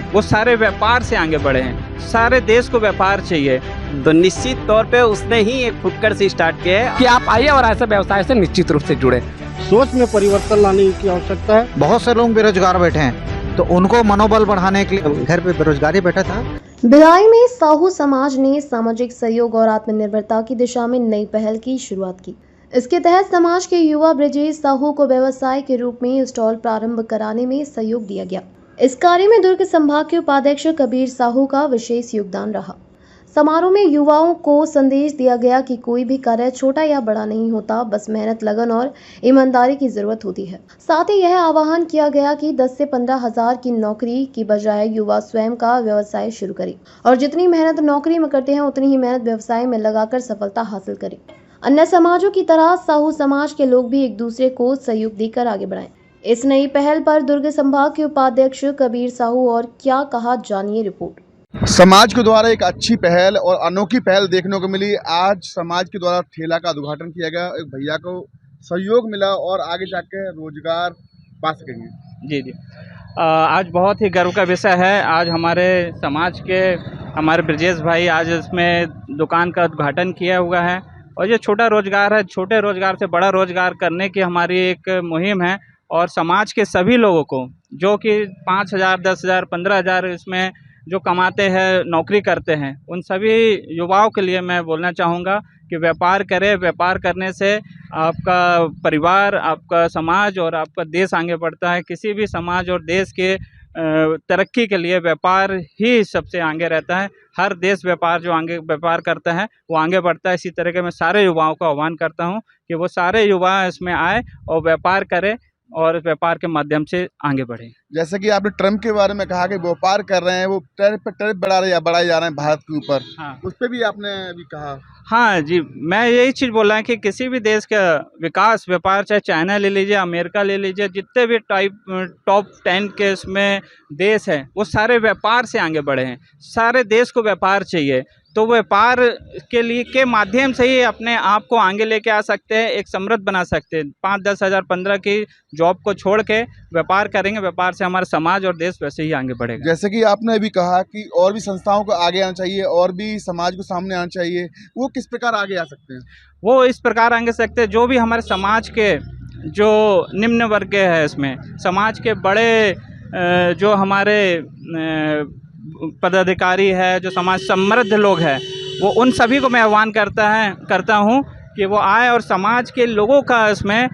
वो सारे व्यापार से आगे बढ़े हैं। सारे देश को व्यापार चाहिए, तो निश्चित तौर पे उसने ही एक फुटकर से स्टार्ट किया है कि आप आइए और ऐसे व्यवसाय से निश्चित रूप से जुड़े। सोच में परिवर्तन लाने की आवश्यकता है। बहुत से लोग बेरोजगार बैठे हैं, तो उनको मनोबल बढ़ाने के लिए घर पे बेरोजगारी बैठा था। भिलाई में साहू समाज ने सामाजिक सहयोग और आत्मनिर्भरता की दिशा में नई पहल की शुरुआत की। इसके तहत समाज के युवा ब्रजेश साहू को व्यवसाय के रूप में स्टॉल प्रारंभ कराने में सहयोग दिया गया। इस कार्य में दुर्ग संभाग के उपाध्यक्ष कबीर साहू का विशेष योगदान रहा। समारोह में युवाओं को संदेश दिया गया कि कोई भी कार्य छोटा या बड़ा नहीं होता, बस मेहनत, लगन और ईमानदारी की जरूरत होती है। साथ ही यह आह्वान किया गया कि 10 से 15 हजार की नौकरी की बजाय युवा स्वयं का व्यवसाय शुरू करें और जितनी मेहनत नौकरी में करते हैं उतनी ही मेहनत व्यवसाय में लगाकर सफलता हासिल करें। अन्य समाजों की तरह साहू समाज के लोग भी एक दूसरे को सहयोग देकर आगे बढ़ाएं। इस नई पहल पर दुर्ग संभाग के उपाध्यक्ष कबीर साहू और क्या कहा, जानिए रिपोर्ट। समाज के द्वारा एक अच्छी पहल और अनोखी पहल देखने को मिली। आज समाज के द्वारा ठेला का उद्घाटन किया गया, एक भैया को सहयोग मिला और आगे जाकर रोजगार पा सकेंगे। जी। आज बहुत ही गर्व का विषय है। आज हमारे समाज के हमारे ब्रजेश भाई आज इसमें दुकान का उद्घाटन किया हुआ है और ये छोटा रोजगार है। छोटे रोजगार से बड़ा रोजगार करने की हमारी एक मुहिम है और समाज के सभी लोगों को जो कि 5,000, 10,000, 15,000 इसमें जो कमाते हैं, नौकरी करते हैं, उन सभी युवाओं के लिए मैं बोलना चाहूँगा कि व्यापार करें। व्यापार करने से आपका परिवार, आपका समाज और आपका देश आगे बढ़ता है। किसी भी समाज और देश के तरक्की के लिए व्यापार ही सबसे आगे रहता है। हर देश व्यापार जो आगे व्यापार करता है वो आगे बढ़ता है। इसी तरह के मैं सारे युवाओं को आह्वान करता हूँ कि वो सारे युवा इसमें आए और व्यापार करें और व्यापार के माध्यम से आगे बढ़े। जैसे कि आपने ट्रम्प के बारे में कहा कि व्यापार कर रहे हैं, वो टैरिफ पे टैरिफ बढ़ाए जा रहे हैं भारत के ऊपर। हाँ, उस पर भी आपने अभी कहा। हाँ जी, मैं यही चीज़ बोल रहा हूँ कि किसी भी देश का विकास, व्यापार, चाहे चाइना ले लीजिए, अमेरिका ले लीजिए, जितने भी टॉप 10 के इसमें देश हैं वो सारे व्यापार से आगे बढ़े हैं। सारे देश को व्यापार चाहिए, तो व्यापार के लिए के माध्यम से ही अपने आप को आगे लेके आ सकते हैं, एक समृद्ध बना सकते हैं। 5-10 हज़ार 15 की जॉब को छोड़ के व्यापार करेंगे, व्यापार से हमारा समाज और देश वैसे ही आगे बढ़ेगा। जैसे कि आपने अभी कहा कि और भी संस्थाओं को आगे आना चाहिए और भी समाज को सामने आना चाहिए, वो किस प्रकार आगे आ सकते हैं? वो इस प्रकार आगे सकते हैं जो भी हमारे समाज के जो निम्न वर्ग के हैं, इसमें समाज के बड़े जो हमारे पदाधिकारी है, जो समाज समृद्ध लोग हैं, वो उन सभी को मैं आह्वान करता हूँ कि वो आए और समाज के लोगों का इसमें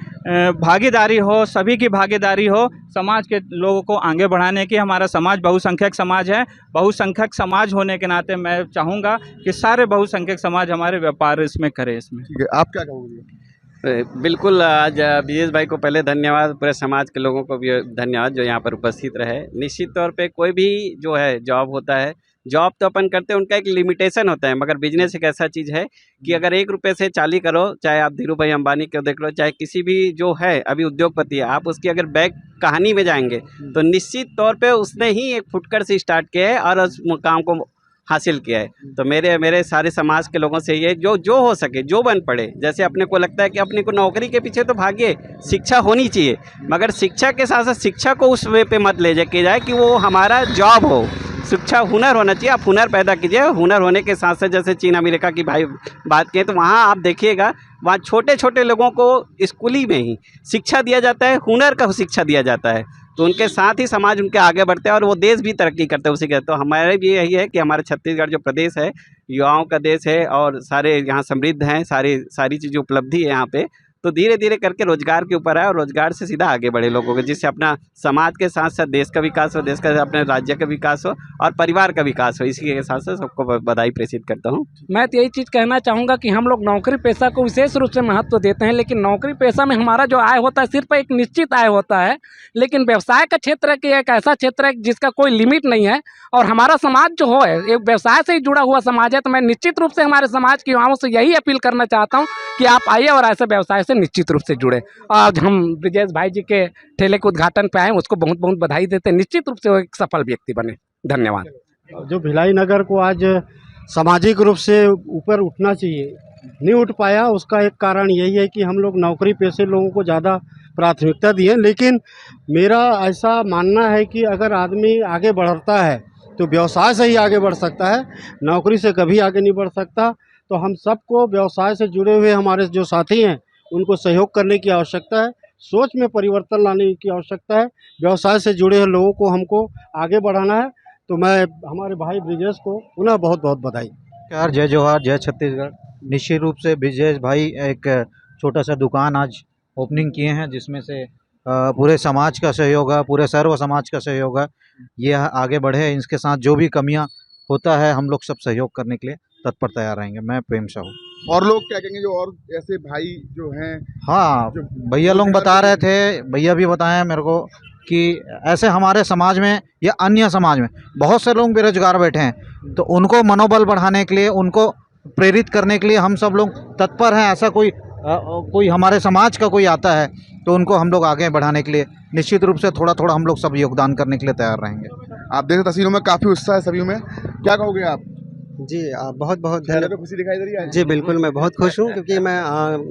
भागीदारी हो, सभी की भागीदारी हो, समाज के लोगों को आगे बढ़ाने की। हमारा समाज बहुसंख्यक समाज है। बहुसंख्यक समाज होने के नाते मैं चाहूँगा कि सारे बहुसंख्यक समाज हमारे व्यापार इसमें करें। इसमें ठीक है, आप क्या कहोगे? बिल्कुल। आज ब्रजेश भाई को पहले धन्यवाद, पूरे समाज के लोगों को भी धन्यवाद जो यहाँ पर उपस्थित रहे। निश्चित तौर पे कोई भी जो है जॉब होता है, जॉब तो अपन करते हैं, उनका एक लिमिटेशन होता है, मगर बिजनेस एक ऐसा चीज़ है कि अगर 1 रुपये से चाली करो, चाहे आप धीरू भाई अंबानी को देख लो, चाहे किसी भी जो है अभी उद्योगपति है, आप उसकी अगर बैक कहानी में जाएंगे तो निश्चित तौर पर उसने ही एक फुटकर से स्टार्ट किया है और उस मुकाम को हासिल किया है। तो मेरे सारे समाज के लोगों से ये जो हो सके, जो बन पड़े, जैसे अपने को लगता है कि अपने को नौकरी के पीछे तो भागिए, शिक्षा होनी चाहिए, मगर शिक्षा के साथ साथ शिक्षा को उस वे पे मत ले जाए कि वो हमारा जॉब हो। शिक्षा हुनर होना चाहिए, आप हुनर पैदा कीजिए। हुनर होने के साथ साथ जैसे चीन अमेरिका की भाई बात करें तो वहाँ आप देखिएगा, वहाँ छोटे छोटे लोगों को स्कूली में ही शिक्षा दिया जाता है, हुनर का शिक्षा दिया जाता है, तो उनके साथ ही समाज उनके आगे बढ़ते हैं और वो देश भी तरक्की करते हैं उसी के। तो हमारे भी यही है कि हमारे छत्तीसगढ़ जो प्रदेश है युवाओं का देश है और सारे यहाँ समृद्ध हैं, सारी चीज़ें उपलब्धि है यहाँ पे। तो धीरे धीरे करके रोजगार के ऊपर आए और रोजगार से सीधा आगे बढ़े लोगों को, जिससे अपना समाज के साथ साथ देश का विकास हो, देश का अपने राज्य का विकास हो और परिवार का विकास हो। इसी के साथ साथ सबको बधाई प्रेषित करता हूँ। मैं तो यही चीज़ कहना चाहूँगा कि हम लोग नौकरी पेशा को विशेष रूप से महत्व देते हैं, लेकिन नौकरी पेशा में हमारा जो आय होता है सिर्फ एक निश्चित आय होता है, लेकिन व्यवसाय का क्षेत्र है कि एक ऐसा क्षेत्र है जिसका कोई लिमिट नहीं है और हमारा समाज जो हो है एक व्यवसाय से ही जुड़ा हुआ समाज है। तो मैं निश्चित रूप से हमारे समाज के युवाओं से यही अपील करना चाहता हूँ कि आप आइए और ऐसे व्यवसाय से निश्चित रूप से जुड़े। आज हम ब्रजेश भाई जी के ठेले के उद्घाटन पे आए, उसको बहुत बहुत बधाई देते हैं। निश्चित रूप से वो एक सफल व्यक्ति बने। धन्यवाद। जो भिलाई नगर को आज सामाजिक रूप से ऊपर उठना चाहिए, नहीं उठ पाया, उसका एक कारण यही है कि हम लोग नौकरी पेशे लोगों को ज़्यादा प्राथमिकता दी है। लेकिन मेरा ऐसा मानना है कि अगर आदमी आगे बढ़ता है तो व्यवसाय से ही आगे बढ़ सकता है, नौकरी से कभी आगे नहीं बढ़ सकता। तो हम सबको व्यवसाय से जुड़े हुए हमारे जो साथी हैं उनको सहयोग करने की आवश्यकता है, सोच में परिवर्तन लाने की आवश्यकता है। व्यवसाय से जुड़े हुए लोगों को हमको आगे बढ़ाना है। तो मैं हमारे भाई ब्रिजेश को पुनः बहुत बहुत बधाई। नमस्कार, जय जोहार, जय छत्तीसगढ़। निश्चित रूप से ब्रिजेश भाई एक छोटा सा दुकान आज ओपनिंग किए हैं, जिसमें से पूरे समाज का सहयोग है, पूरे सर्व समाज का सहयोग है। ये आगे बढ़े, इसके साथ जो भी कमियां होता है हम लोग सब सहयोग करने के लिए तत्पर तैयार रहेंगे। मैं प्रेम साहू। और लोग क्या कहेंगे जो और ऐसे भाई जो हैं? हाँ, भैया लोग बता रहे थे, भैया भी बताए मेरे को कि ऐसे हमारे समाज में या अन्य समाज में बहुत से लोग बेरोजगार बैठे हैं, तो उनको मनोबल बढ़ाने के लिए, उनको प्रेरित करने के लिए हम सब लोग तत्पर हैं। ऐसा कोई हमारे समाज का कोई आता है तो उनको हम लोग आगे बढ़ाने के लिए निश्चित रूप से थोड़ा थोड़ा हम लोग सब योगदान करने के लिए तैयार रहेंगे। आप देख तस्वीरों में काफ़ी उत्साह है सभी में, क्या कहोगे आप? जी बहुत बहुत चेहरे धन्यवाद। पे खुशी दिखाई दे रही है? जी बिल्कुल, मैं बहुत खुश हूँ क्योंकि मैं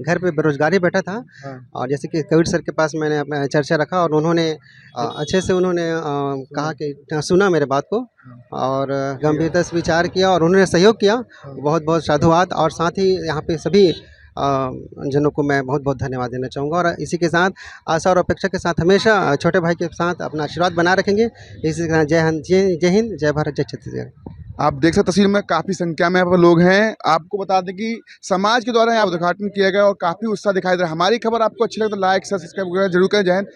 घर पे बेरोजगारी बैठा था। हाँ। और जैसे कि कबीर सर के पास मैंने अपना चर्चा रखा और उन्होंने अच्छे से उन्होंने कहा कि सुना मेरे बात को और गंभीरता से विचार किया और उन्होंने सहयोग किया। बहुत बहुत साधुवाद। और साथ ही यहाँ पे सभी जनों को मैं बहुत बहुत धन्यवाद देना चाहूँगा। और इसी के साथ आशा और अपेक्षा के साथ हमेशा छोटे भाई के साथ अपना आशीर्वाद बना रखेंगे। इसी के साथ जय हिंद, जय भारत, जय छत्तीसगढ़। आप देख सकते तस्वीर में काफ़ी संख्या में यहाँ पर लोग हैं। आपको बता दें कि समाज के द्वारा यहाँ उद्घाटन किया गया और काफ़ी उत्साह दिखाई दे रहा है। हमारी खबर आपको अच्छी लगे तो लाइक सब्सक्राइब जरूर करें। जय हिंद।